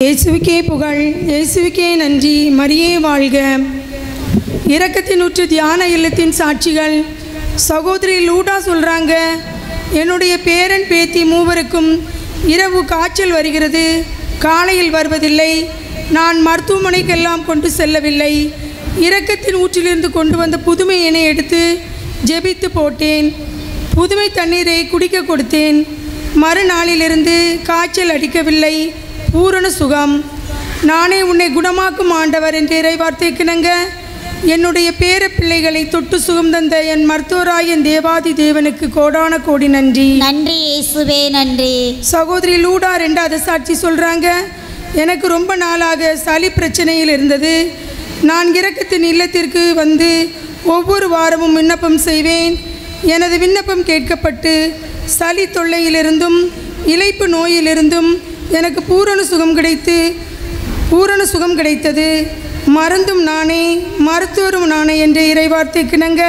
இயேசுவுக்கே புகழ், இயேசுவுக்கே நன்றி. மரியே வாழ்க. இரக்கத்தின் ஊற்று தியான இல்லத்தின் சாட்சிகள். சகோதரி லூடா சொல்கிறாங்க, என்னுடைய பேரன் பேத்தி மூவருக்கும் இரவு காய்ச்சல் வருகிறது, காலையில் வருவதில்லை. நான் மருத்துவமனைக்கெல்லாம் கொண்டு செல்லவில்லை. இரக்கத்தின் ஊற்றிலிருந்து கொண்டு வந்த புதுமை எண்ணெய் எடுத்து ஜெபித்து போட்டேன். புதுமை தண்ணீரை குடிக்க கொடுத்தேன். மறுநாளிலிருந்து காய்ச்சல் அடிக்கவில்லை. பூரண சுகம். நானே உன்னை குணமாக்கும் ஆண்டவர் என்ற இறைவார்த்தைக்கிணங்க என்னுடைய பேர பிள்ளைகளை தொட்டு சுகம் தந்த என் மருத்துவராய் என் தேவாதி தேவனுக்கு கோடான கோடி நன்றி. நன்றி இயேசுவே, நன்றி. சகோதரி லூடா ரெண்டாவது சாட்சி சொல்கிறாங்க, எனக்கு ரொம்ப நாளாக சளி பிரச்சனையில் இருந்தது. நான் இரக்கத்தின் இல்லத்திற்கு வந்து ஒவ்வொரு வாரமும் விண்ணப்பம் செய்வேன். எனது விண்ணப்பம் கேட்கப்பட்டு சளி தொல்லையிலிருந்தும் இளைப்பு நோயிலிருந்தும் எனக்கு பூரண சுகம் கிடைத்தது. மருந்தும் நானே, மருத்துவரும் நானே என்ற இறைவார்த்தைக்கிணங்க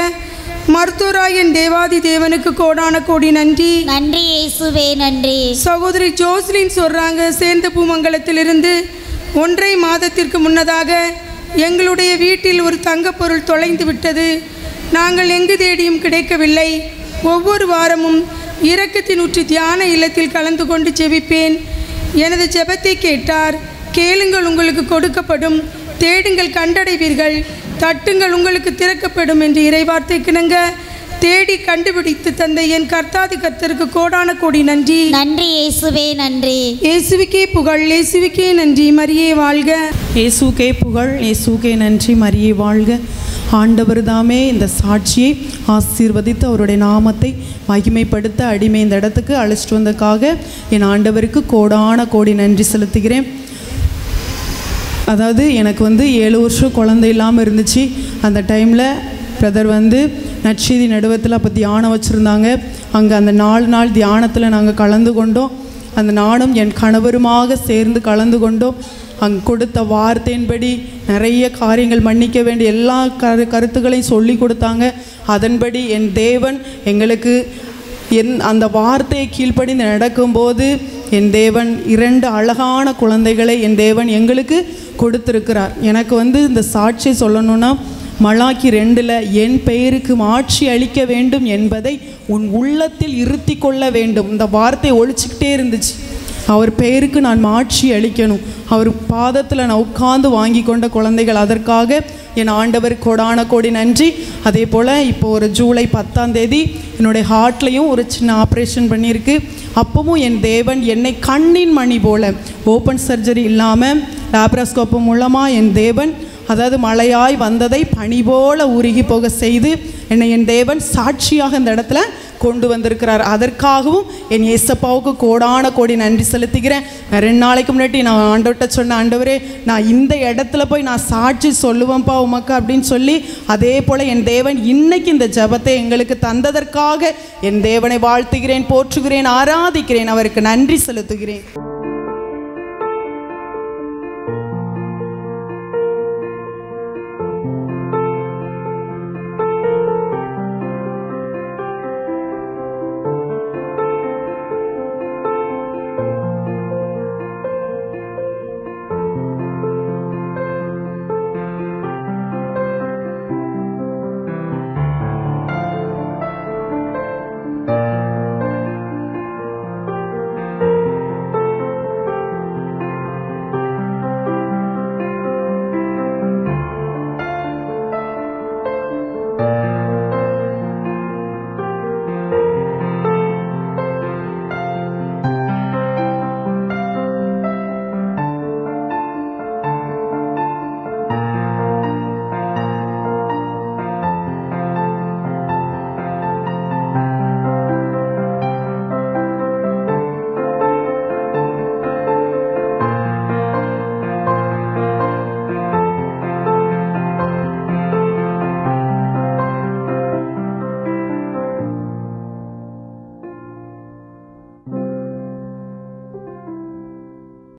மருத்துவராய் என் தேவாதி தேவனுக்கு கோடான கோடி நன்றி. நன்றி இயேசுவே, நன்றி. சகோதரி ஜோஸ்லின் சொல்கிறாங்க, சேர்ந்த பூமங்கலத்திலிருந்து 1.5 மாதத்திற்கு முன்னதாக எங்களுடைய வீட்டில் ஒரு தங்கப்பொருள் தொலைந்து விட்டது. நாங்கள் எங்கு தேடியும் கிடைக்கவில்லை. ஒவ்வொரு வாரமும் இரக்கத்தின் ஊற்று தியான இல்லத்தில் கலந்து கொண்டு ஜெபிப்பேன். எனது ஜெபத்தை கேட்டார். கேளுங்கள் உங்களுக்கு கொடுக்கப்படும், தேடுங்கள் கண்டடைவீர்கள், தட்டுங்கள் உங்களுக்கு திறக்கப்படும் என்று இறைவார்த்தைக்கிணங்க தேடி கண்டுபிடித்து தந்த என் கர்த்தாதி கர்த்தருக்கு கோடான கோடி நன்றி. நன்றி இயேசுவே, நன்றி. இயேசுவுக்கே புகழ், இயேசுவுக்கே நன்றி. மரியே வாழ்க. இயேசுக்கே புகழ், இயேசுக்கே நன்றி. மரியே வாழ்க. ஆண்டவர் தாமே இந்த சாட்சியை ஆசீர்வதித்து அவருடைய நாமத்தை மகிமைப்படுத்த அடிமை இந்த இடத்துக்கு அழைச்சிட்டு வந்ததுக்காக என் ஆண்டவருக்கு கோடான கோடி நன்றி செலுத்துகிறேன். அதாவது எனக்கு 7 வருஷம் குழந்தை இல்லாமல் இருந்துச்சு. அந்த டைமில் பிரதர் நற்செய்தி நடுவத்தில் அப்போ தியானம் வச்சுருந்தாங்க. அங்கே அந்த 4 நாள் தியானத்தில் நாங்கள் கலந்து கொண்டோம். அந்த நானும் என் கணவருமாக சேர்ந்து கலந்து கொண்டோம். அங்கே கொடுத்த வார்த்தையின்படி நிறைய காரியங்கள், மன்னிக்க வேண்டிய எல்லா கருத்துக்களையும் சொல்லி கொடுத்தாங்க. அதன்படி என் தேவன் எங்களுக்கு அந்த வார்த்தையை கீழ்ப்படிந்து நடக்கும்போது என் தேவன் 2 அழகான குழந்தைகளை என் தேவன் எங்களுக்கு கொடுத்துருக்கிறார். எனக்கு இந்த சாட்சியை சொல்லணுன்னா, மலாக்கி 2ல் என் பெயருக்கு மாட்சி அளிக்க வேண்டும் என்பதை உன் உள்ளத்தில் இருத்தி கொள்ள வேண்டும். இந்த வார்த்தை ஒழிச்சிக்கிட்டே இருந்துச்சு. அவர் பெயருக்கு நான் மாட்சி அளிக்கணும். அவர் பாதத்தில் நான் உட்கார்ந்து வாங்கி கொண்ட குழந்தைகள். அதற்காக என் ஆண்டவர் கோடான கோடி நன்றி. அதே போல் இப்போ ஒரு ஜூலை 10ஆம் தேதி என்னுடைய ஹார்ட்லேயும் ஒரு சின்ன ஆப்ரேஷன் பண்ணியிருக்கு. அப்பவும் என் தேவன் என்னை கண்ணின் மணி போல், ஓப்பன் சர்ஜரி இல்லாமல் லேப்ராஸ்கோப் மூலமாக என் தேவன், அதாவது மழையாய் வந்ததை பனி போல உருகி போக செய்து என்னை என் தேவன் சாட்சியாக இந்த இடத்துல கொண்டு வந்திருக்கிறார். அதற்காகவும் என் ஏசப்பாவுக்கு கோடான கோடி நன்றி செலுத்துகிறேன். 2 நாளைக்கு முன்னாடி நான் ஆண்டவர்கிட்ட சொன்னேன், ஆண்டவரே நான் இந்த இடத்துல போய் நான் சாட்சி சொல்லுவேன்ப்பா உமக்கு அப்படின்னு சொல்லி, அதே போல் என் தேவன் இன்னைக்கு இந்த ஜெபத்தை எங்களுக்கு தந்ததற்காக என் தேவனை வாழ்த்துகிறேன், போற்றுகிறேன், ஆராதிக்கிறேன், அவருக்கு நன்றி செலுத்துகிறேன்.